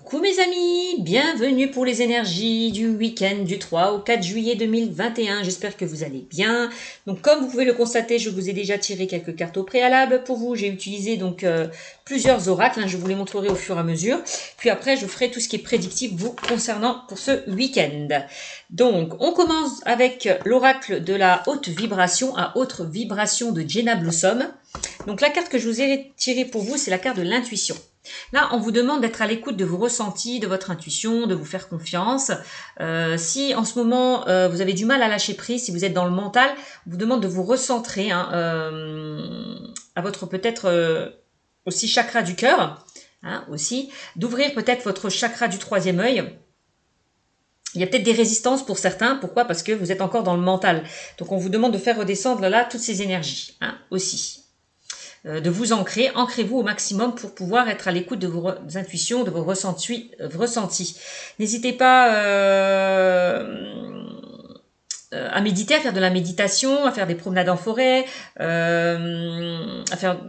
Coucou mes amis, bienvenue pour les énergies du week-end du 3 au 4 juillet 2021. J'espère que vous allez bien. Donc comme vous pouvez le constater, je vous ai déjà tiré quelques cartes au préalable. Pour vous, j'ai utilisé donc plusieurs oracles. Je vous les montrerai au fur et à mesure. Puis après, je ferai tout ce qui est prédictif vous concernant pour ce week-end. Donc on commence avec l'oracle de la haute vibration à haute vibration de Jenna Blossom. Donc la carte que je vous ai tirée pour vous, c'est la carte de l'intuition. Là, on vous demande d'être à l'écoute de vos ressentis, de votre intuition, de vous faire confiance. Si en ce moment, vous avez du mal à lâcher prise, si vous êtes dans le mental, on vous demande de vous recentrer à votre peut-être aussi chakra du cœur, aussi, d'ouvrir peut-être votre chakra du troisième œil. Il y a peut-être des résistances pour certains. Pourquoi? Parce que vous êtes encore dans le mental. Donc, on vous demande de faire redescendre là toutes ces énergies, aussi. De vous ancrer, ancrez-vous au maximum pour pouvoir être à l'écoute de vos intuitions, de vos ressentis. N'hésitez pas à méditer, à faire de la méditation, à faire des promenades en forêt, à faire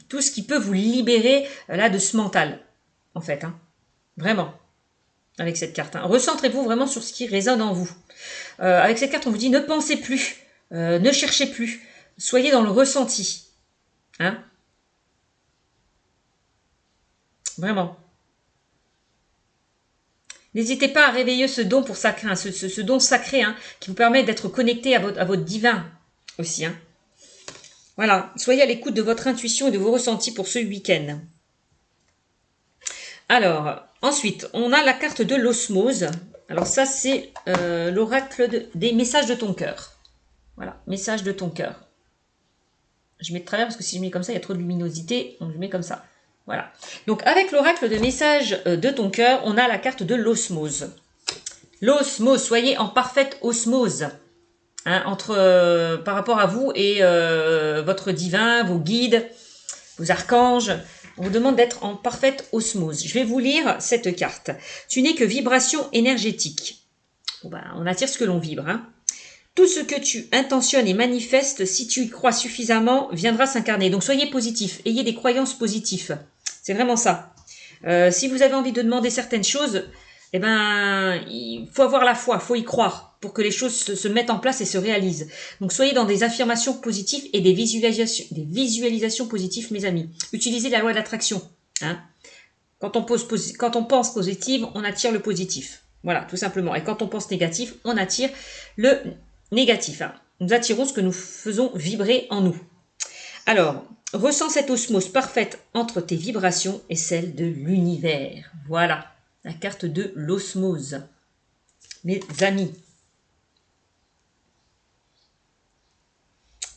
tout ce qui peut vous libérer là de ce mental, en fait, vraiment, avec cette carte. Recentrez-vous vraiment sur ce qui résonne en vous. Avec cette carte, on vous dit ne pensez plus, ne cherchez plus, soyez dans le ressenti. Vraiment. N'hésitez pas à réveiller ce don pour sacré, ce don sacré qui vous permet d'être connecté à votre divin aussi. Voilà, soyez à l'écoute de votre intuition et de vos ressentis pour ce week-end. Alors, ensuite, on a la carte de l'osmose. Alors ça, c'est l'oracle des messages de ton cœur. Voilà, message de ton cœur. Je mets de travers parce que si je mets comme ça, il y a trop de luminosité, donc je mets comme ça. Voilà. Donc avec l'oracle de message de ton cœur, on a la carte de l'osmose. L'osmose, soyez en parfaite osmose entre par rapport à vous et votre divin, vos guides, vos archanges. On vous demande d'être en parfaite osmose. Je vais vous lire cette carte. Tu n'es que vibration énergétique. Bon, on attire ce que l'on vibre. Tout ce que tu intentionnes et manifestes, si tu y crois suffisamment, viendra s'incarner. Donc soyez positif, ayez des croyances positives. C'est vraiment ça. Si vous avez envie de demander certaines choses, il faut avoir la foi, il faut y croire pour que les choses se mettent en place et se réalisent. Donc soyez dans des affirmations positives et des visualisations positives, mes amis. Utilisez la loi de l'attraction. Quand on pense positif, on attire le positif. Voilà, tout simplement. Et quand on pense négatif, on attire le négatif. Nous attirons ce que nous faisons vibrer en nous. Alors, ressens cette osmose parfaite entre tes vibrations et celles de l'univers. Voilà, la carte de l'osmose. Mes amis.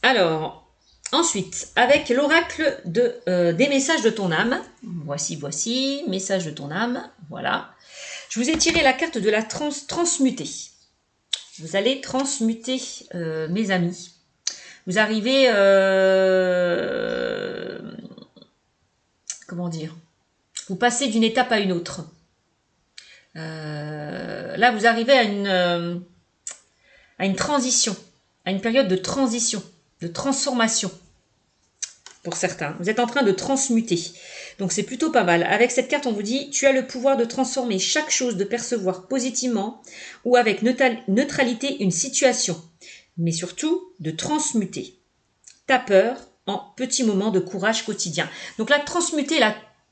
Alors, ensuite, avec l'oracle des messages de ton âme. Voici, message de ton âme. Voilà. Je vous ai tiré la carte de la transmuter. Vous allez transmuter, mes amis. Vous arrivez, comment dire, vous passez d'une étape à une autre. Là, vous arrivez à une transition, à une période de transition, de transformation. Pour certains, vous êtes en train de transmuter. Donc c'est plutôt pas mal. Avec cette carte, on vous dit, tu as le pouvoir de transformer chaque chose, de percevoir positivement ou avec neutralité une situation, mais surtout de transmuter ta peur en petits moments de courage quotidien. Donc là, transmuter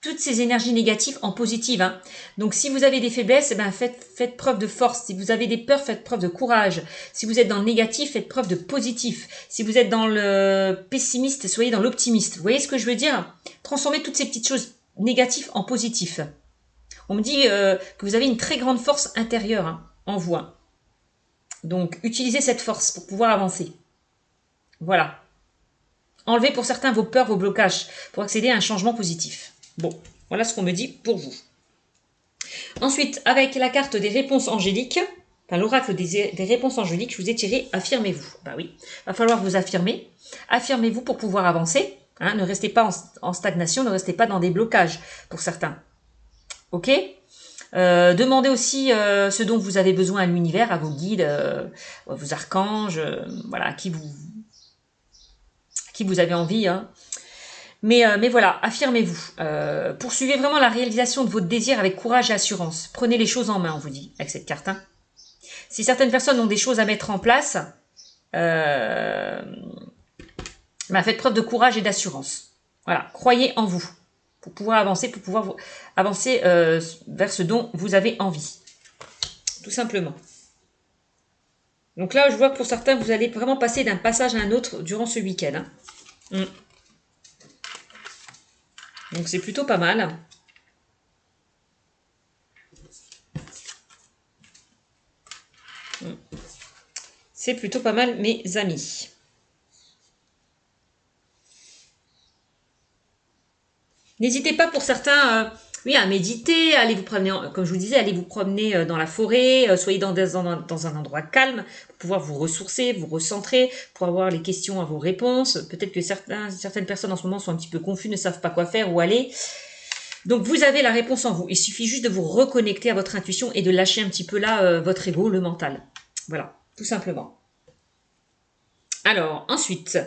toutes ces énergies négatives en positives. Donc si vous avez des faiblesses, faites preuve de force. Si vous avez des peurs, faites preuve de courage. Si vous êtes dans le négatif, faites preuve de positif. Si vous êtes dans le pessimiste, soyez dans l'optimiste. Vous voyez ce que je veux dire? Transformez toutes ces petites choses négatives en positif. On me dit que vous avez une très grande force intérieure en vous. Donc utilisez cette force pour pouvoir avancer. Voilà. Enlevez pour certains vos peurs, vos blocages pour accéder à un changement positif. Bon, voilà ce qu'on me dit pour vous. Ensuite, avec la carte des réponses angéliques, enfin l'oracle des réponses angéliques, je vous ai tiré « Affirmez-vous ». Bah oui, va falloir vous affirmer. Affirmez-vous pour pouvoir avancer. Ne restez pas en stagnation, ne restez pas dans des blocages pour certains. Ok ? Demandez aussi ce dont vous avez besoin à l'univers, à vos guides, à vos archanges, voilà, à qui vous avez envie. Mais voilà, affirmez-vous. Poursuivez vraiment la réalisation de votre désir avec courage et assurance. Prenez les choses en main, on vous dit, avec cette carte. Hein. Si certaines personnes ont des choses à mettre en place, faites preuve de courage et d'assurance. Voilà, croyez en vous pour pouvoir avancer, vers ce dont vous avez envie. Tout simplement. Donc là, je vois que pour certains, vous allez vraiment passer d'un passage à un autre durant ce week-end. Hein. Donc c'est plutôt pas mal. C'est plutôt pas mal, mes amis. N'hésitez pas pour certains à méditer, allez vous promener, comme je vous disais, allez vous promener dans la forêt, soyez dans un endroit calme pour pouvoir vous ressourcer, vous recentrer, pour avoir les questions à vos réponses. Peut-être que certaines personnes en ce moment sont un petit peu confuses, ne savent pas quoi faire, où aller. Donc vous avez la réponse en vous. Il suffit juste de vous reconnecter à votre intuition et de lâcher un petit peu là votre ego, le mental. Voilà, tout simplement. Alors, ensuite,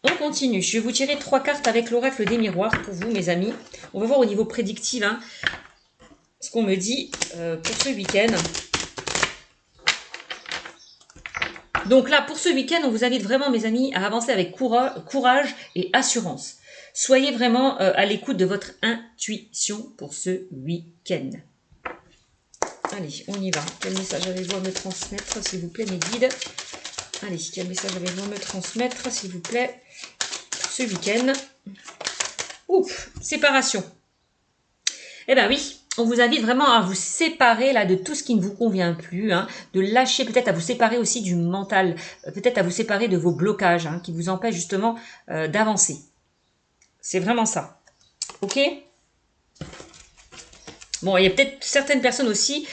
on continue. Je vais vous tirer 3 cartes avec l'oracle des miroirs pour vous, mes amis. On va voir au niveau prédictif ce qu'on me dit pour ce week-end. Donc là, pour ce week-end, on vous invite vraiment, mes amis, à avancer avec courage et assurance. Soyez vraiment à l'écoute de votre intuition pour ce week-end. Allez, on y va. Quel message avez-vous à me transmettre, s'il vous plaît, mes guides? Allez, quel message avez-vous à me transmettre, s'il vous plaît, pour ce week-end? Ouf, séparation. Eh bien oui, on vous invite vraiment à vous séparer là de tout ce qui ne vous convient plus, hein, de lâcher, peut-être à vous séparer aussi du mental, peut-être à vous séparer de vos blocages qui vous empêchent justement d'avancer. C'est vraiment ça. Ok ? Bon, il y a peut-être certaines personnes aussi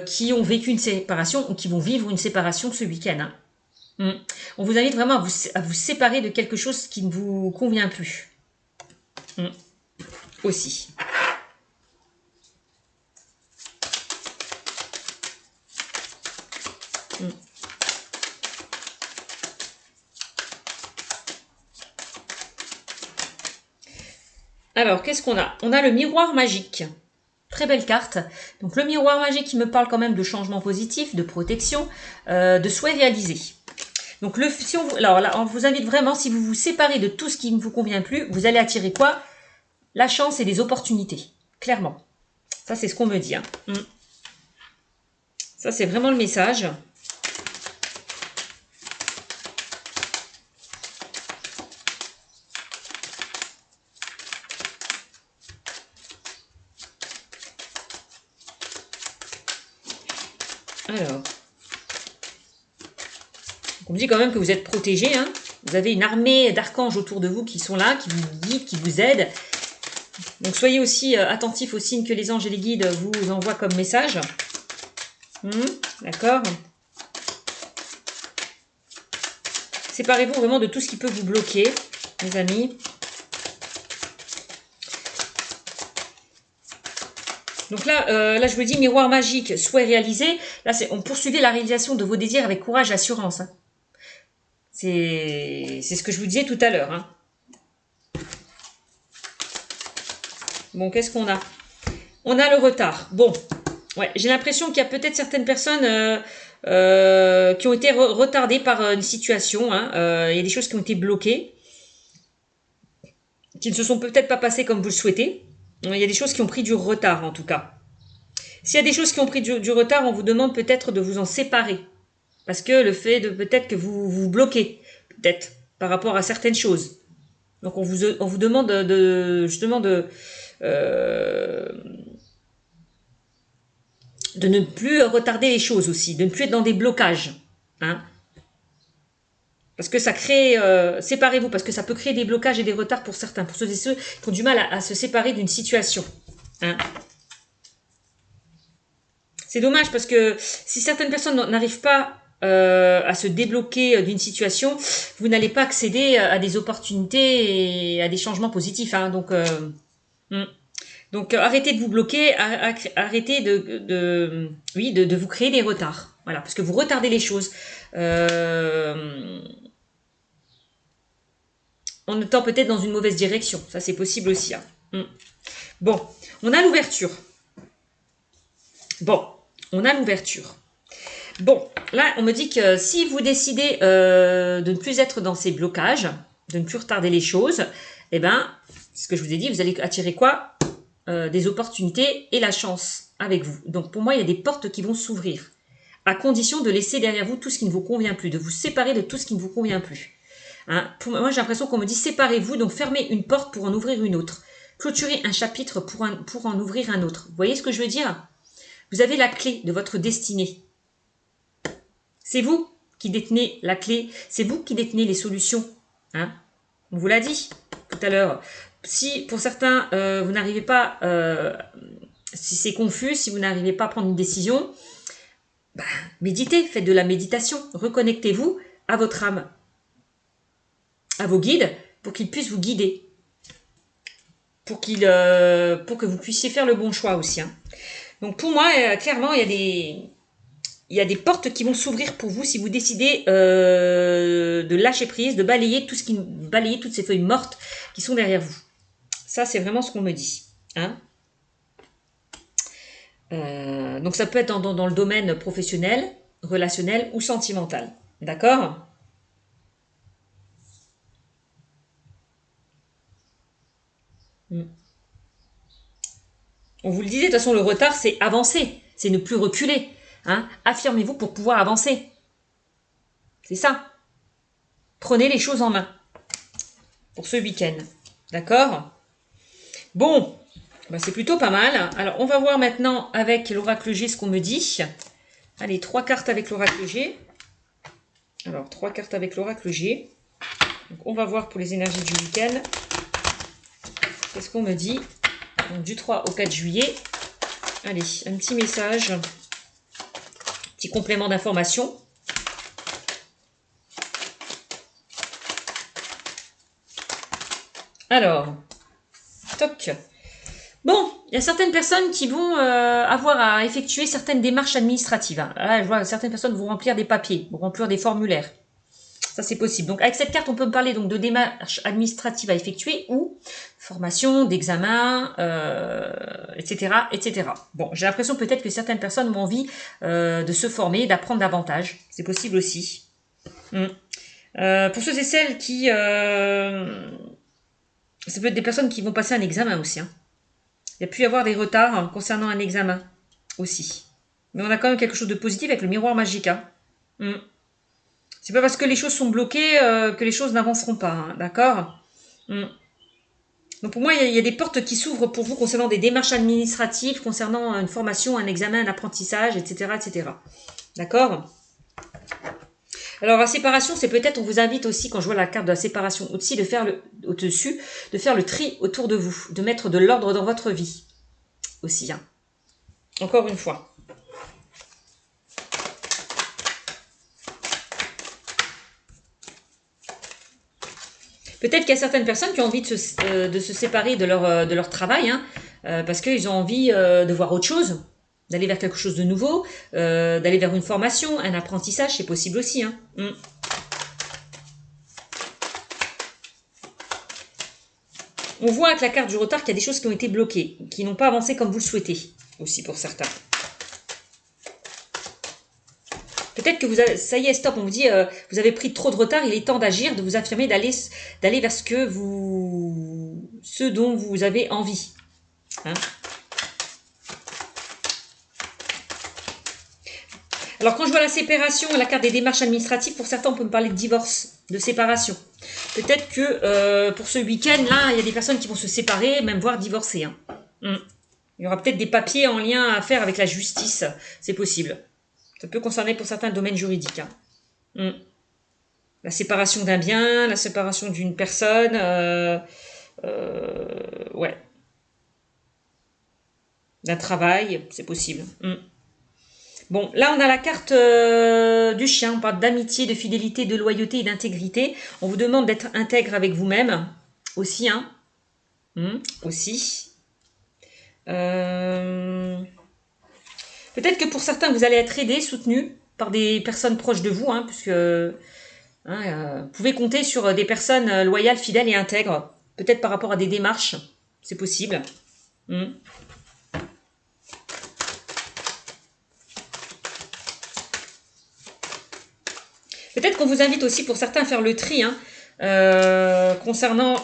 qui ont vécu une séparation ou qui vont vivre une séparation ce week-end. Hein. On vous invite vraiment à vous séparer de quelque chose qui ne vous convient plus. Aussi. Alors, qu'est-ce qu'on a? On a le miroir magique. Très belle carte. Donc, le miroir magique qui me parle quand même de changement positif, de protection, de souhait réalisé. Donc, alors là, on vous invite vraiment, si vous vous séparez de tout ce qui ne vous convient plus, vous allez attirer quoi? La chance et des opportunités. Clairement. Ça, c'est ce qu'on me dit. Hein. Ça, c'est vraiment le message. Alors, on me dit quand même que vous êtes protégé. Hein. Vous avez une armée d'archanges autour de vous qui sont là, qui vous guident, qui vous aident. Donc, soyez aussi attentifs aux signes que les anges et les guides vous envoient comme message. D'accord. Séparez-vous vraiment de tout ce qui peut vous bloquer, mes amis. Donc là, je vous dis miroir magique, souhait réalisé. Là, on poursuivait la réalisation de vos désirs avec courage et assurance. Hein. C'est ce que je vous disais tout à l'heure. Hein. Bon, qu'est-ce qu'on a? On a le retard. Bon, ouais, j'ai l'impression qu'il y a peut-être certaines personnes qui ont été retardées par une situation. Hein. Il y a des choses qui ont été bloquées, qui ne se sont peut-être pas passées comme vous le souhaitez. Il y a des choses qui ont pris du retard, en tout cas. S'il y a des choses qui ont pris du retard, on vous demande peut-être de vous en séparer. Parce que le fait de peut-être que vous vous bloquez, peut-être, par rapport à certaines choses. Donc on vous demande justement de ne plus retarder les choses aussi, de ne plus être dans des blocages. Hein. Parce que ça crée, séparez-vous, parce que ça peut créer des blocages et des retards pour certains, pour ceux et ceux qui ont du mal à se séparer d'une situation. Hein. C'est dommage parce que si certaines personnes n'arrivent pas à se débloquer d'une situation, vous n'allez pas accéder à des opportunités et à des changements positifs. Hein. Donc arrêtez de vous bloquer, arrêtez de vous créer des retards. Voilà, parce que vous retardez les choses. en étant peut-être dans une mauvaise direction. Ça, c'est possible aussi. Hein. Bon, on a l'ouverture. Bon, on a l'ouverture. Bon, là, on me dit que si vous décidez de ne plus être dans ces blocages, de ne plus retarder les choses, eh ben, ce que je vous ai dit, vous allez attirer quoi? Des opportunités et la chance avec vous. Donc, pour moi, il y a des portes qui vont s'ouvrir, à condition de laisser derrière vous tout ce qui ne vous convient plus, de vous séparer de tout ce qui ne vous convient plus. Hein, pour moi, j'ai l'impression qu'on me dit séparez-vous, donc fermez une porte pour en ouvrir une autre. Clôturez un chapitre pour en ouvrir un autre. Vous voyez ce que je veux dire? Vous avez la clé de votre destinée. C'est vous qui détenez la clé, c'est vous qui détenez les solutions. Hein, on vous l'a dit tout à l'heure. Si pour certains, vous n'arrivez pas, si c'est confus, si vous n'arrivez pas à prendre une décision, bah, méditez, faites de la méditation, reconnectez-vous à votre âme, à vos guides, pour qu'ils puissent vous guider, pour que vous puissiez faire le bon choix aussi. Hein. Donc pour moi, clairement, il y a des portes qui vont s'ouvrir pour vous si vous décidez de lâcher prise, de balayer balayer toutes ces feuilles mortes qui sont derrière vous. Ça, c'est vraiment ce qu'on me dit. Hein. Donc ça peut être dans le domaine professionnel, relationnel ou sentimental. D'accord ? On vous le disait, de toute façon, le retard, c'est avancer, c'est ne plus reculer. Hein. Affirmez-vous pour pouvoir avancer. C'est ça. Prenez les choses en main pour ce week-end. D'accord ? Bon, bah c'est plutôt pas mal. Alors, on va voir maintenant avec l'oracle G ce qu'on me dit. Allez, 3 cartes avec l'oracle G. Alors, 3 cartes avec l'oracle G. Donc, on va voir pour les énergies du week-end. Qu'est-ce qu'on me dit? Donc, du 3 au 4 juillet. Allez, un petit message. Petit complément d'information. Alors, toc. Bon, il y a certaines personnes qui vont avoir à effectuer certaines démarches administratives. Hein. Là, je vois que certaines personnes vont remplir des papiers, vont remplir des formulaires. Ça, c'est possible. Donc, avec cette carte, on peut me parler donc de démarches administratives à effectuer ou formation, d'examen, etc., etc. Bon, j'ai l'impression peut-être que certaines personnes ont envie de se former, d'apprendre davantage. C'est possible aussi. Pour ceux et celles qui... ça peut être des personnes qui vont passer un examen aussi. Hein. Il y a pu y avoir des retards hein, concernant un examen aussi. Mais on a quand même quelque chose de positif avec le miroir magique. Hein. C'est pas parce que les choses sont bloquées que les choses n'avanceront pas. Hein, d'accord. Donc pour moi, il y a des portes qui s'ouvrent pour vous concernant des démarches administratives, concernant une formation, un examen, un apprentissage, etc. etc. D'accord. Alors la séparation, c'est peut-être, on vous invite aussi, quand je vois la carte de la séparation au-dessus, de faire le tri autour de vous, de mettre de l'ordre dans votre vie aussi. Hein. Encore une fois. Peut-être qu'il y a certaines personnes qui ont envie de se séparer de leur travail, hein, parce qu'ils ont envie de voir autre chose, d'aller vers quelque chose de nouveau, d'aller vers une formation, un apprentissage, c'est possible aussi. Hein. On voit avec la carte du retard qu'il y a des choses qui ont été bloquées, qui n'ont pas avancé comme vous le souhaitez, aussi pour certains. Peut-être que ça y est, stop, on vous dit, vous avez pris trop de retard, il est temps d'agir, de vous affirmer, d'aller vers ce dont vous avez envie. Hein. Alors, quand je vois la séparation et la carte des démarches administratives, pour certains, on peut me parler de divorce, de séparation. Peut-être que pour ce week-end, là, il y a des personnes qui vont se séparer, même voire divorcer. Hein. Il y aura peut-être des papiers en lien à faire avec la justice, c'est possible. Ça peut concerner pour certains le domaine juridique. Hein. La séparation d'un bien, la séparation d'une personne, ouais. D'un travail, c'est possible. Bon, là, on a la carte du chien. On parle d'amitié, de fidélité, de loyauté et d'intégrité. On vous demande d'être intègre avec vous-même aussi. Hein. Aussi. Peut-être que pour certains, vous allez être aidé, soutenu par des personnes proches de vous, hein, puisque Hein, vous pouvez compter sur des personnes loyales, fidèles et intègres. Peut-être par rapport à des démarches. C'est possible. Peut-être qu'on vous invite aussi pour certains à faire le tri hein, concernant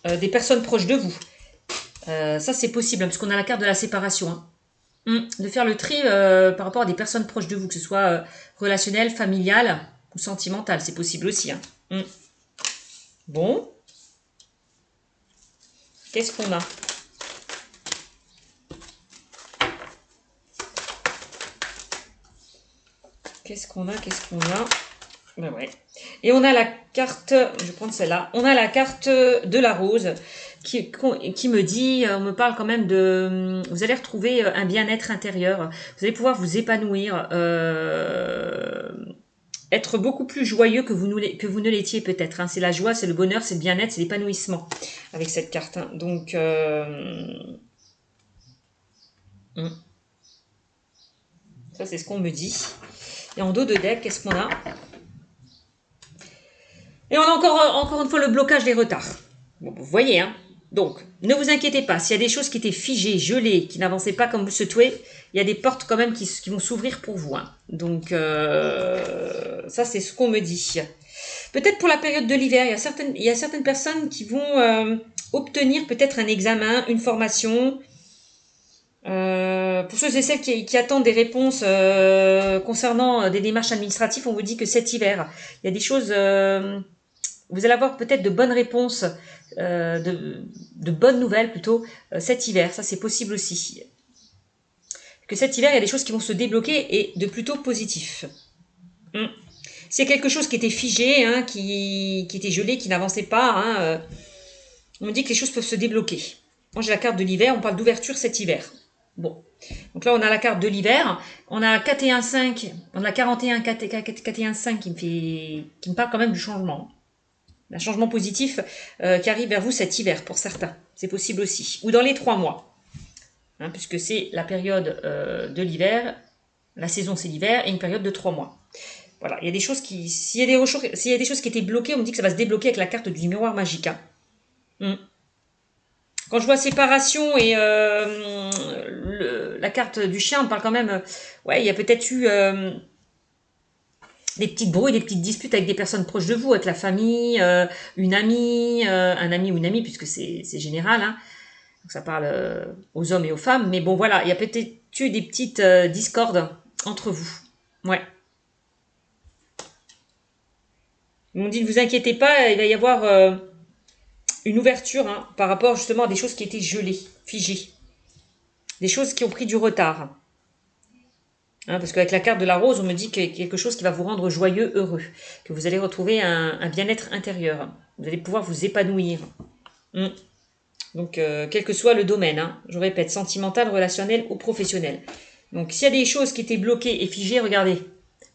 des personnes proches de vous. Ça c'est possible, hein, parce qu'on a la carte de la séparation. Hein. De faire le tri par rapport à des personnes proches de vous, que ce soit relationnel, familial ou sentimental, c'est possible aussi. Hein. Bon. Qu'est-ce qu'on a? Qu'est-ce qu'on a? Ben ouais. Et on a la carte, je vais prendre celle-là, on a la carte de la rose qui me dit, on me parle quand même de, vous allez retrouver un bien-être intérieur, vous allez pouvoir vous épanouir, être beaucoup plus joyeux que vous ne l'étiez peut-être. Hein. C'est la joie, c'est le bonheur, c'est le bien-être, c'est l'épanouissement avec cette carte. Hein. Donc, ça c'est ce qu'on me dit. Et en dos de deck, qu'est-ce qu'on a? Et on a encore une fois le blocage des retards. Bon, vous voyez, hein. Donc, ne vous inquiétez pas. S'il y a des choses qui étaient figées, gelées, qui n'avançaient pas comme vous souhaitez, il y a des portes quand même qui vont s'ouvrir pour vous. Hein. Donc, ça, c'est ce qu'on me dit. Peut-être pour la période de l'hiver, il y a certaines personnes qui vont obtenir peut-être un examen, une formation. Pour ceux et celles qui attendent des réponses concernant des démarches administratives, on vous dit que cet hiver, il y a des choses... vous allez avoir peut-être de bonnes réponses, de bonnes nouvelles plutôt, cet hiver. Ça, c'est possible aussi. Que cet hiver, il y a des choses qui vont se débloquer et de plutôt positif. C'est quelque chose qui était figé, hein, qui était gelé, qui n'avançait pas. Hein, on me dit que les choses peuvent se débloquer. Moi, j'ai la carte de l'hiver. On parle d'ouverture cet hiver. Bon. Donc là, on a la carte de l'hiver. On a 4 et 1, 5. On a 41, 4 et 1, 5 qui me parle quand même du changement. Un changement positif qui arrive vers vous cet hiver pour certains. C'est possible aussi. Ou dans les 3 mois. Hein, puisque c'est la période de l'hiver. La saison, c'est l'hiver. Et une période de 3 mois. Voilà. Il y a des choses qui... S'il y a des choses qui étaient bloquées, on me dit que ça va se débloquer avec la carte du miroir magique. Hein. Quand je vois séparation et la carte du chien, on parle quand même... ouais, il y a peut-être eu... des petites brouilles, des petites disputes avec des personnes proches de vous, avec la famille, une amie, un ami ou une amie, puisque c'est général. Hein. Donc ça parle aux hommes et aux femmes. Mais bon, voilà, il y a peut-être eu des petites discordes entre vous. Ouais. Ils m'ont dit, ne vous inquiétez pas, il va y avoir une ouverture hein, par rapport justement à des choses qui étaient gelées, figées. Des choses qui ont pris du retard. Hein, parce qu'avec la carte de la rose, on me dit qu'il y a quelque chose qui va vous rendre joyeux, heureux. Que vous allez retrouver un bien-être intérieur. Vous allez pouvoir vous épanouir. Donc, quel que soit le domaine, hein, je répète, sentimental, relationnel ou professionnel. Donc, s'il y a des choses qui étaient bloquées et figées, regardez.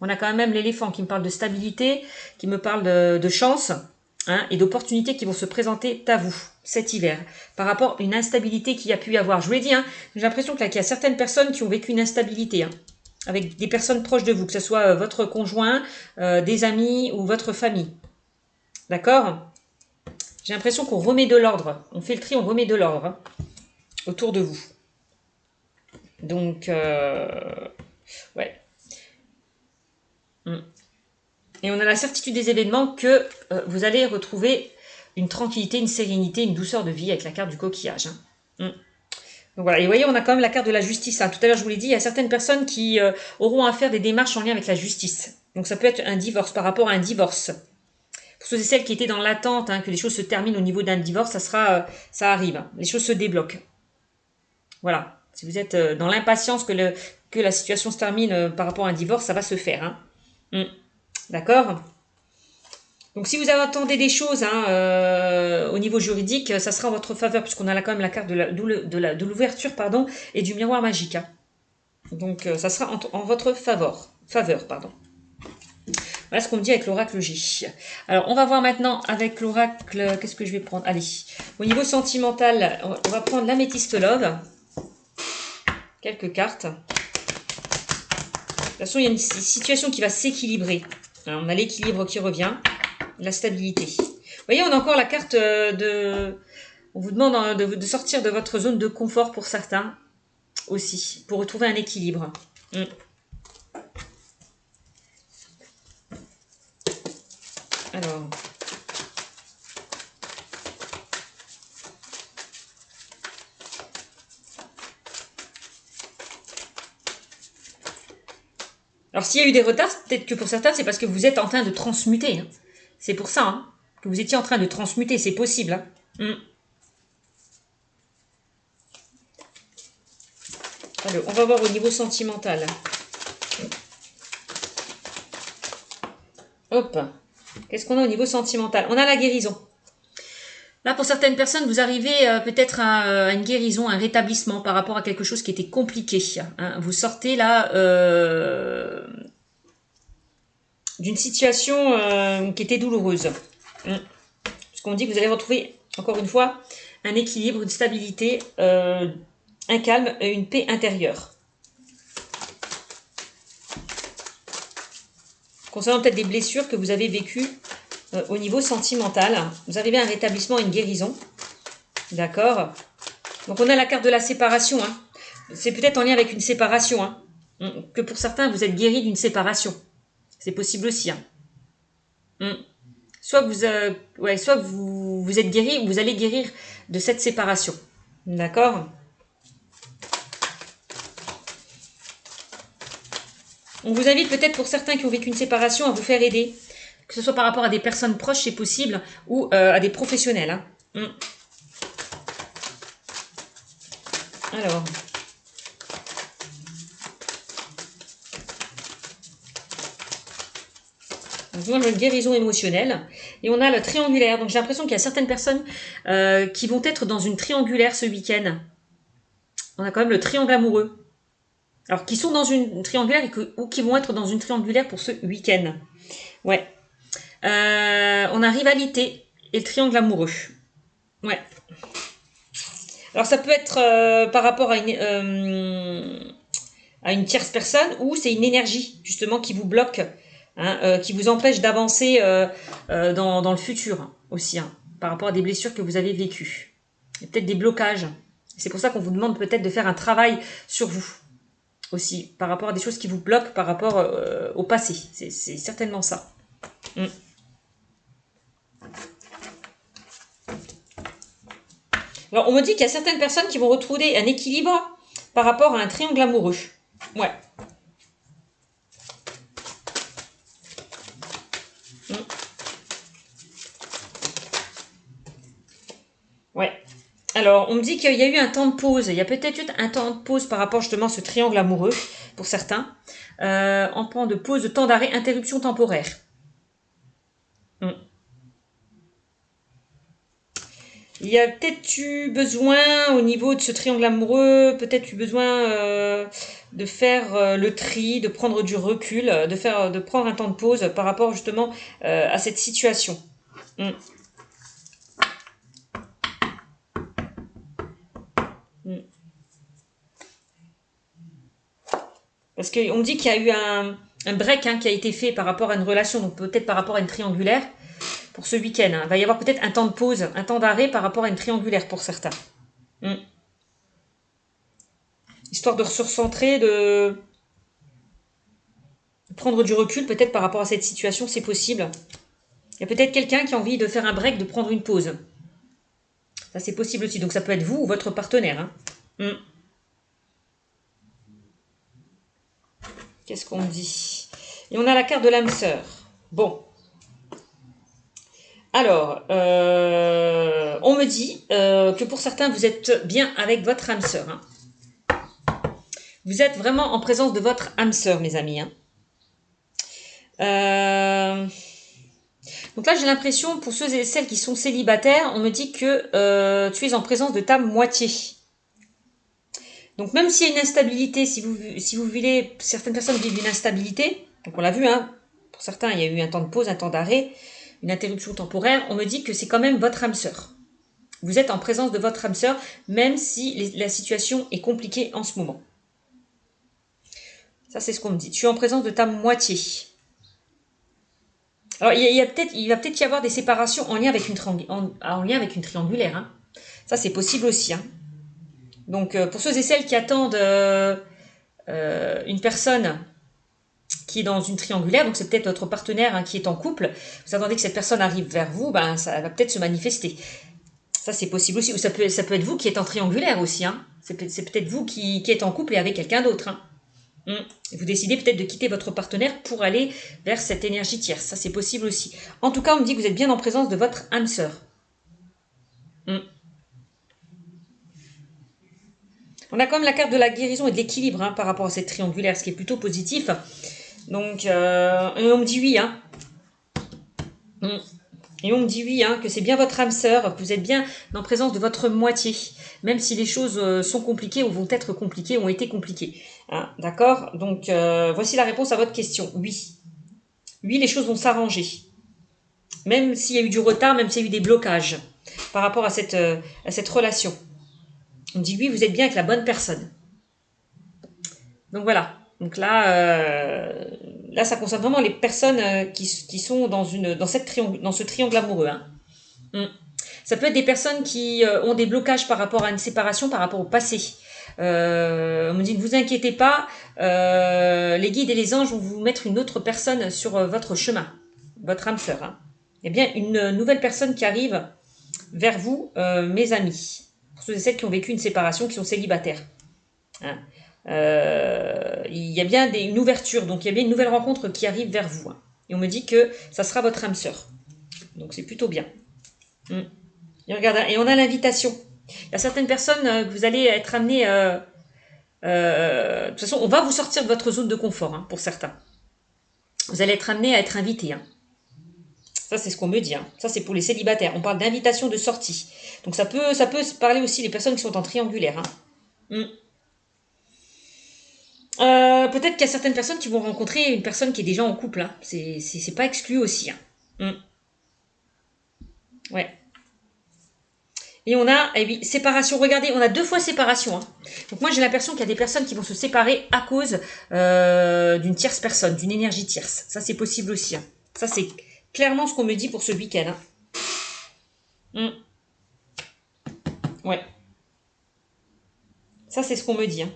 On a quand même l'éléphant qui me parle de stabilité, qui me parle de chance hein, et d'opportunités qui vont se présenter à vous cet hiver par rapport à une instabilité qu'il y a pu y avoir. Je vous l'ai dit, hein, j'ai l'impression qu'il y a certaines personnes qui ont vécu une instabilité. Hein, avec des personnes proches de vous, que ce soit votre conjoint, des amis ou votre famille. D'accord? J'ai l'impression qu'on remet de l'ordre. On fait le tri, on remet de l'ordre hein, autour de vous. Donc, ouais. Et on a la certitude des événements que vous allez retrouver une tranquillité, une sérénité, une douceur de vie avec la carte du coquillage. Hein. Donc voilà, et vous voyez, on a quand même la carte de la justice. Hein. Tout à l'heure, je vous l'ai dit, il y a certaines personnes qui auront à faire des démarches en lien avec la justice. Donc ça peut être un divorce, par rapport à un divorce. Pour ceux et celles qui étaient dans l'attente, hein, que les choses se terminent au niveau d'un divorce, ça arrive. Hein. Les choses se débloquent. Voilà. Si vous êtes dans l'impatience que la situation se termine par rapport à un divorce, ça va se faire. Hein. D'accord ? Donc si vous attendez des choses hein, au niveau juridique, ça sera en votre faveur, puisqu'on a là quand même la carte de l'ouverture et du miroir magique. Hein. Donc ça sera en votre faveur. Voilà ce qu'on me dit avec l'oracle G. Alors on va voir maintenant avec l'oracle, qu'est-ce que je vais prendre? Allez, au niveau sentimental, on va prendre l'améthyste love. Quelques cartes. De toute façon, il y a une situation qui va s'équilibrer. Alors, on a l'équilibre qui revient, la stabilité. Vous voyez, on a encore la carte de... On vous demande de sortir de votre zone de confort pour certains aussi, pour retrouver un équilibre. Alors... Alors, s'il y a eu des retards, peut-être que pour certains, c'est parce que vous êtes en train de transmuter. Hein. C'est pour ça que vous étiez en train de transmuter. C'est possible. Alors, on va voir au niveau sentimental. Hop. Qu'est-ce qu'on a au niveau sentimental? On a la guérison. Là, pour certaines personnes, vous arrivez peut-être à une guérison, un rétablissement par rapport à quelque chose qui était compliqué. Hein. Vous sortez là d'une situation qui était douloureuse. Parce qu'on dit que vous allez retrouver, encore une fois, un équilibre, une stabilité, un calme et une paix intérieure. Concernant peut-être des blessures que vous avez vécues au niveau sentimental, vous arrivez à un rétablissement, une guérison. D'accord. Donc on a la carte de la séparation. Hein. C'est peut-être en lien avec une séparation. Hein. Que pour certains, vous êtes guéri d'une séparation. C'est possible aussi. Hein. Soit vous êtes guéri ou vous allez guérir de cette séparation. D'accord. On vous invite peut-être pour certains qui ont vécu une séparation à vous faire aider. Que ce soit par rapport à des personnes proches, c'est possible, ou à des professionnels. Hein. Alors. Donc, on a une guérison émotionnelle. Et on a le triangulaire. Donc j'ai l'impression qu'il y a certaines personnes qui vont être dans une triangulaire ce week-end. On a quand même le triangle amoureux. Alors, qui sont dans une triangulaire ou qui vont être dans une triangulaire pour ce week-end. Ouais. On a rivalité et le triangle amoureux. Ouais. Alors, ça peut être par rapport à une tierce personne ou c'est une énergie, justement, qui vous bloque, hein, qui vous empêche d'avancer dans le futur aussi, hein, par rapport à des blessures que vous avez vécues. Il y a peut-être des blocages. C'est pour ça qu'on vous demande peut-être de faire un travail sur vous. Aussi, par rapport à des choses qui vous bloquent par rapport au passé. C'est certainement ça. Alors, on me dit qu'il y a certaines personnes qui vont retrouver un équilibre par rapport à un triangle amoureux. Ouais. Ouais. Alors, on me dit qu'il y a eu un temps de pause. Il y a peut-être eu un temps de pause par rapport justement à ce triangle amoureux, pour certains. En temps de pause, de temps d'arrêt, interruption temporaire. Il y a peut-être eu besoin, au niveau de ce triangle amoureux, peut-être eu besoin de faire le tri, de prendre du recul, de prendre un temps de pause par rapport justement à cette situation. Parce qu'on me dit qu'il y a eu un break qui a été fait par rapport à une relation, donc peut-être par rapport à une triangulaire, pour ce week-end. Il va y avoir peut-être un temps de pause, un temps d'arrêt par rapport à une triangulaire pour certains. Histoire de se recentrer, de prendre du recul peut-être par rapport à cette situation, c'est possible. Il y a peut-être quelqu'un qui a envie de faire un break, de prendre une pause. Ça, c'est possible aussi. Donc, ça peut être vous ou votre partenaire. Qu'est-ce qu'on dit? Et on a la carte de l'âme sœur. Bon. Alors, on me dit que pour certains, vous êtes bien avec votre âme sœur. Vous êtes vraiment en présence de votre âme sœur, mes amis. Donc là, j'ai l'impression, pour ceux et celles qui sont célibataires, on me dit que tu es en présence de ta moitié. Donc même s'il y a une instabilité, si vous vivez, certaines personnes vivent une instabilité, donc on l'a vu, pour certains, il y a eu un temps de pause, un temps d'arrêt, une interruption temporaire, on me dit que c'est quand même votre âme sœur. Vous êtes en présence de votre âme sœur, même si la situation est compliquée en ce moment. Ça, c'est ce qu'on me dit. Tu es en présence de ta moitié. Alors, il va peut-être y avoir des séparations en lien avec une triangulaire. Hein. Ça, c'est possible aussi. Hein. Donc, pour ceux et celles qui attendent une personne qui est dans une triangulaire, donc c'est peut-être votre partenaire hein, qui est en couple, vous attendez que cette personne arrive vers vous, ben, ça va peut-être se manifester. Ça, c'est possible aussi. Ou ça peut être vous qui êtes en triangulaire aussi. Hein. C'est peut-être vous qui êtes en couple et avec quelqu'un d'autre. Hein. Vous décidez peut-être de quitter votre partenaire pour aller vers cette énergie tierce. Ça, c'est possible aussi. En tout cas, on me dit que vous êtes bien en présence de votre âme sœur. On a quand même la carte de la guérison et de l'équilibre hein, par rapport à cette triangulaire, ce qui est plutôt positif. Donc, on me dit oui. Hein. Et on me dit oui, hein, que c'est bien votre âme sœur, que vous êtes bien en présence de votre moitié, même si les choses sont compliquées ou vont être compliquées, ont été compliquées. Hein, d'accord? Donc, voici la réponse à votre question. Oui. Oui, les choses vont s'arranger. Même s'il y a eu du retard, même s'il y a eu des blocages par rapport à cette relation. On me dit oui, vous êtes bien avec la bonne personne. Donc voilà. Donc là, ça concerne vraiment les personnes qui sont dans ce triangle amoureux. Hein. Ça peut être des personnes qui ont des blocages par rapport à une séparation, par rapport au passé. On me dit ne vous inquiétez pas, les guides et les anges vont vous mettre une autre personne sur votre chemin, votre âme sœur. Hein. Il y a bien une nouvelle personne qui arrive vers vous, mes amis. Pour ceux et celles qui ont vécu une séparation, qui sont célibataires. Hein. Il y a bien une ouverture, donc il y a bien une nouvelle rencontre qui arrive vers vous. Hein. Et on me dit que ça sera votre âme sœur. Donc c'est plutôt bien. Et, regarde, et on a l'invitation. Il y a certaines personnes que vous allez être amenés... de toute façon, on va vous sortir de votre zone de confort, hein, pour certains. Vous allez être amenés à être invités. Hein. Ça, c'est ce qu'on me dit. Hein. Ça, c'est pour les célibataires. On parle d'invitation de sortie. Donc ça peut parler aussi les personnes qui sont en triangulaire. Hein. Peut-être qu'il y a certaines personnes qui vont rencontrer une personne qui est déjà en couple. Hein. C'est pas exclu aussi. Hein. Ouais. Et on a, eh oui, séparation. Regardez, on a 2 fois séparation. Hein. Donc moi, j'ai l'impression qu'il y a des personnes qui vont se séparer à cause d'une tierce personne, d'une énergie tierce. Ça, c'est possible aussi. Hein. Ça, c'est clairement ce qu'on me dit pour ce week-end. Hein. Ouais. Ça, c'est ce qu'on me dit. Hein.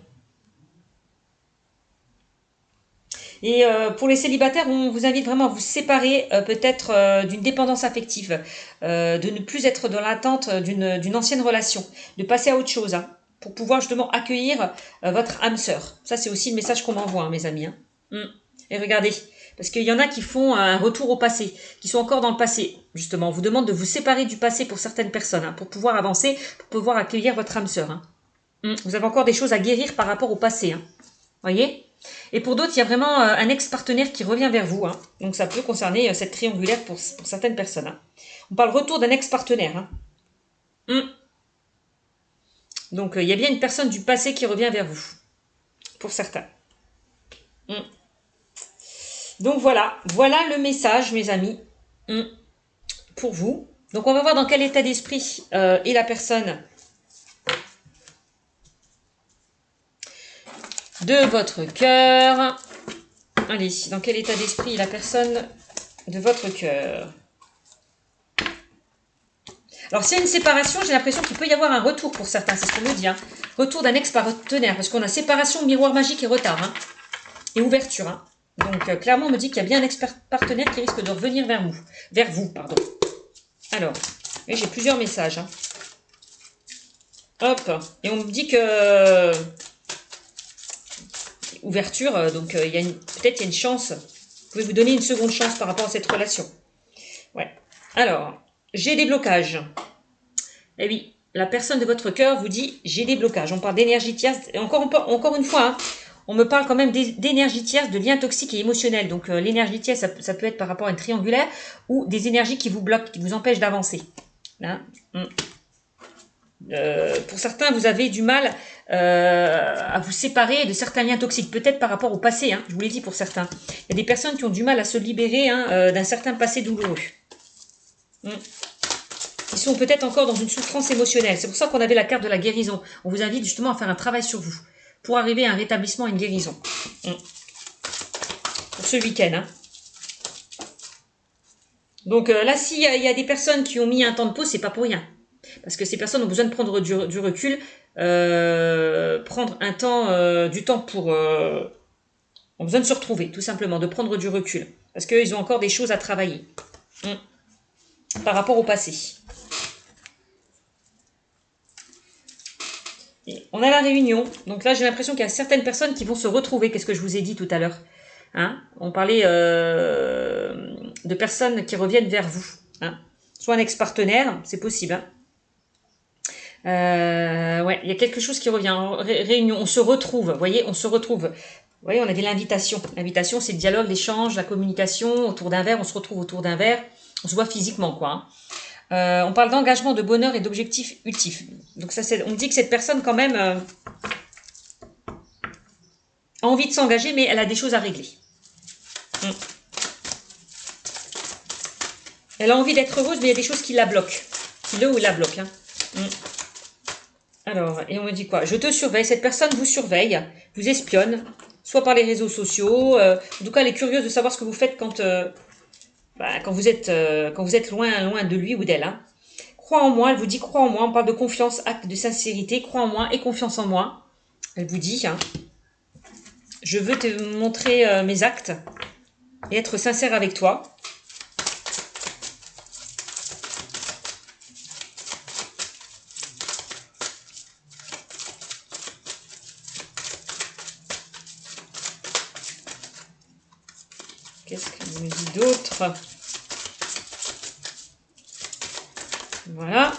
Et pour les célibataires, on vous invite vraiment à vous séparer peut-être d'une dépendance affective, de ne plus être dans l'attente d'une ancienne relation, de passer à autre chose, hein, pour pouvoir justement accueillir votre âme sœur. Ça, c'est aussi le message qu'on m'envoie, hein, mes amis. Hein. Et regardez, parce qu'il y en a qui font un retour au passé, qui sont encore dans le passé, justement. On vous demande de vous séparer du passé pour certaines personnes, hein, pour pouvoir avancer, pour pouvoir accueillir votre âme sœur. Hein. Vous avez encore des choses à guérir par rapport au passé. Hein. Voyez ? Et pour d'autres, il y a vraiment un ex-partenaire qui revient vers vous. Hein. Donc ça peut concerner cette triangulaire pour certaines personnes. Hein. On parle retour d'un ex-partenaire. Hein. Donc il y a bien une personne du passé qui revient vers vous. Pour certains. Donc voilà le message, mes amis, pour vous. Donc on va voir dans quel état d'esprit est la personne de votre cœur. Allez, dans quel état d'esprit est la personne de votre cœur? Alors, s'il y a une séparation, j'ai l'impression qu'il peut y avoir un retour pour certains, c'est ce qu'on me dit. Hein. Retour d'un ex-partenaire, parce qu'on a séparation, miroir magique et retard. Hein. Et ouverture. Hein. Donc, clairement, on me dit qu'il y a bien un ex-partenaire qui risque de revenir vers vous. Pardon. Alors, j'ai plusieurs messages. Hein. Hop. Et on me dit que... ouverture, donc peut-être il y a une chance. Vous pouvez vous donner une seconde chance par rapport à cette relation. Ouais. Alors, j'ai des blocages. Eh oui, la personne de votre cœur vous dit j'ai des blocages. On parle d'énergie tierce. Et encore une fois, hein, on me parle quand même d'énergie tierce, de liens toxiques et émotionnels. Donc l'énergie tierce, ça peut être par rapport à une triangulaire ou des énergies qui vous bloquent, qui vous empêchent d'avancer. Hein. Pour certains, vous avez du mal à vous séparer de certains liens toxiques, peut-être par rapport au passé, hein, je vous l'ai dit pour certains. Il y a des personnes qui ont du mal à se libérer hein, d'un certain passé douloureux. Ils sont peut-être encore dans une souffrance émotionnelle. C'est pour ça qu'on avait la carte de la guérison. On vous invite justement à faire un travail sur vous, pour arriver à un rétablissement, à une guérison. Pour ce week-end. Hein. Donc là, s'il y a des personnes qui ont mis un temps de pause, c'est pas pour rien. Parce que ces personnes ont besoin de prendre du recul, prendre un temps, du temps pour... ont besoin de se retrouver, tout simplement, de prendre du recul. Parce qu'ils ont encore des choses à travailler. Par rapport au passé. Et on a la réunion. Donc là, j'ai l'impression qu'il y a certaines personnes qui vont se retrouver. Qu'est-ce que je vous ai dit tout à l'heure, hein? On parlait de personnes qui reviennent vers vous. Hein? Soit un ex-partenaire, c'est possible. Hein? Ouais, il y a quelque chose qui revient. Réunion, on se retrouve. Vous voyez, on se retrouve. Vous voyez, on avait l'invitation. L'invitation, c'est le dialogue, l'échange, la communication autour d'un verre. On se retrouve autour d'un verre. On se voit physiquement, quoi. Hein. On parle d'engagement, de bonheur et d'objectifs ultifs. Donc ça, on me dit que cette personne, quand même, a envie de s'engager, mais elle a des choses à régler. Elle a envie d'être heureuse, mais il y a des choses qui la bloquent. Qui le ou la bloquent. Hein. Alors, et on me dit quoi? Je te surveille. Cette personne vous surveille, vous espionne, soit par les réseaux sociaux. En tout cas, elle est curieuse de savoir ce que vous faites quand vous êtes loin de lui ou d'elle. Hein. Crois en moi, elle vous dit crois en moi. On parle de confiance, acte de sincérité. Crois en moi et confiance en moi. Elle vous dit, hein, je veux te montrer mes actes et être sincère avec toi. Qu'est-ce qu'elle me dit d'autre? Voilà.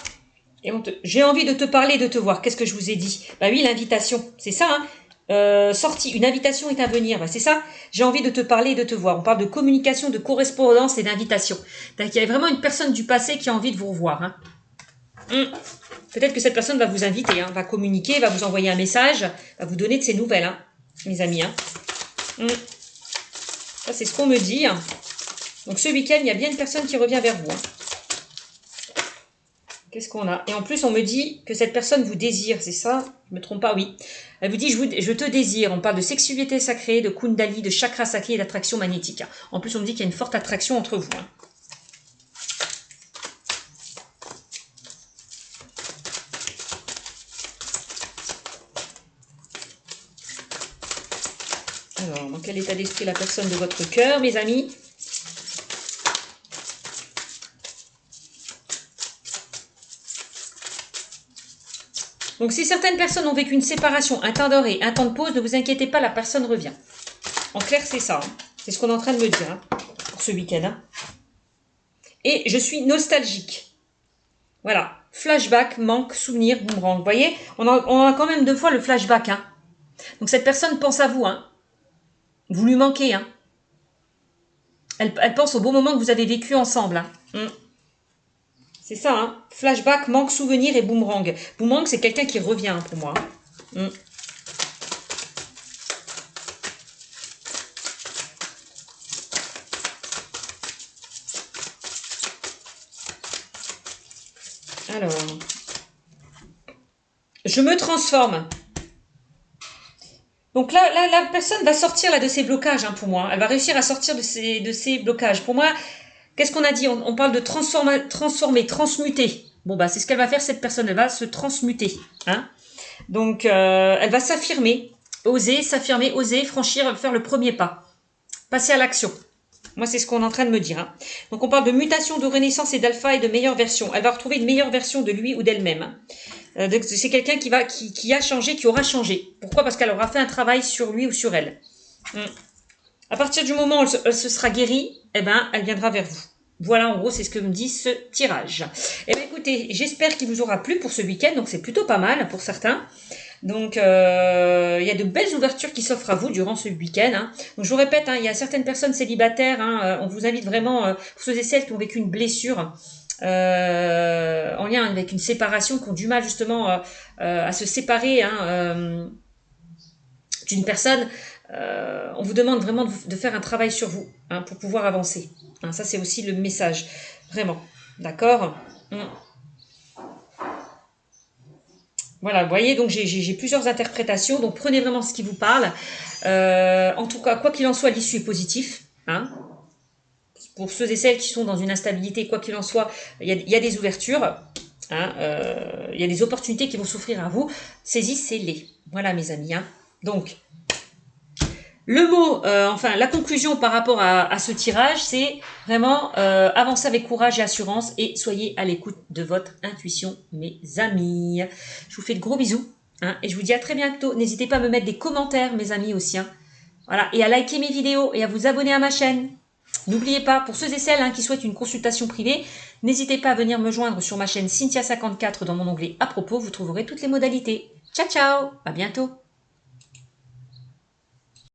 Et j'ai envie de te parler, de te voir. Qu'est-ce que je vous ai dit? Bah oui, l'invitation. C'est ça, hein. Sortie, une invitation est à venir. Bah, c'est ça. J'ai envie de te parler et de te voir. On parle de communication, de correspondance et d'invitation. Il y a vraiment une personne du passé qui a envie de vous revoir. Hein. Peut-être que cette personne va vous inviter, hein, va communiquer, va vous envoyer un message, va vous donner de ses nouvelles, hein, mes amis. Hein. Ça, c'est ce qu'on me dit. Hein. Donc, ce week-end, il y a bien une personne qui revient vers vous. Hein. Qu'est-ce qu'on a? Et en plus, on me dit que cette personne vous désire, c'est ça? Je me trompe pas, oui. Elle vous dit, je te désire. On parle de sexualité sacrée, de kundali, de chakra sacré et d'attraction magnétique. En plus, on me dit qu'il y a une forte attraction entre vous. Hein. Alors, dans quel état d'esprit la personne de votre cœur, mes amis? Donc, si certaines personnes ont vécu une séparation, un temps d'arrêt, un temps de pause, ne vous inquiétez pas, la personne revient. En clair, c'est ça. Hein. C'est ce qu'on est en train de me dire hein, pour ce week-end. Hein. Et je suis nostalgique. Voilà. Flashback, manque, souvenir, boomerang. Vous voyez, on a quand même 2 fois le flashback. Hein. Donc, cette personne pense à vous. Hein. Vous lui manquez. Hein. Elle pense au beau moment que vous avez vécu ensemble. Hein. C'est ça, hein. Flashback, manque, souvenir et boomerang. Boomerang, c'est quelqu'un qui revient pour moi. Alors, je me transforme. Donc là, la personne va sortir là, de ses blocages hein, pour moi. Elle va réussir à sortir de ses blocages. Pour moi, qu'est-ce qu'on a dit? On parle de transformer, transmuter. Bon, bah, c'est ce qu'elle va faire, cette personne. Elle va se transmuter. Hein. Donc, elle va s'affirmer, oser s'affirmer, oser franchir, faire le premier pas. Passer à l'action. Moi, c'est ce qu'on est en train de me dire. Hein. Donc, on parle de mutation, de renaissance et d'alpha et de meilleure version. Elle va retrouver une meilleure version de lui ou d'elle-même. Hein. C'est quelqu'un qui a changé, qui aura changé. Pourquoi? Parce qu'elle aura fait un travail sur lui ou sur elle. À partir du moment où elle se sera guérie, eh ben, elle viendra vers vous. Voilà, en gros, c'est ce que me dit ce tirage. Eh bien, écoutez, j'espère qu'il vous aura plu pour ce week-end. Donc, c'est plutôt pas mal pour certains. Donc, il y a de belles ouvertures qui s'offrent à vous durant ce week-end. Hein. Donc, je vous répète, hein, il y a certaines personnes célibataires. Hein, on vous invite vraiment, pour ceux et celles qui ont vécu une blessure, en lien avec une séparation, qui ont du mal justement à se séparer hein, d'une personne, on vous demande vraiment de faire un travail sur vous hein, pour pouvoir avancer. Hein, ça, c'est aussi le message. Vraiment. D'accord. Voilà, vous voyez, donc j'ai plusieurs interprétations. Donc, prenez vraiment ce qui vous parle. En tout cas, quoi qu'il en soit, l'issue est positive. Hein. pour ceux et celles qui sont dans une instabilité, quoi qu'il en soit, il y a des ouvertures. Hein, il y a des opportunités qui vont s'offrir à vous. Saisissez-les. Voilà, mes amis. Hein. Donc, le mot, enfin, la conclusion par rapport à ce tirage, c'est vraiment avancez avec courage et assurance et soyez à l'écoute de votre intuition, mes amis. Je vous fais de gros bisous. Hein, et je vous dis à très bientôt. N'hésitez pas à me mettre des commentaires, mes amis, aussi. Hein. Voilà, et à liker mes vidéos et à vous abonner à ma chaîne. N'oubliez pas, pour ceux et celles qui souhaitent une consultation privée, n'hésitez pas à venir me joindre sur ma chaîne Cynthia54 dans mon onglet à propos, vous trouverez toutes les modalités. Ciao ciao, à bientôt.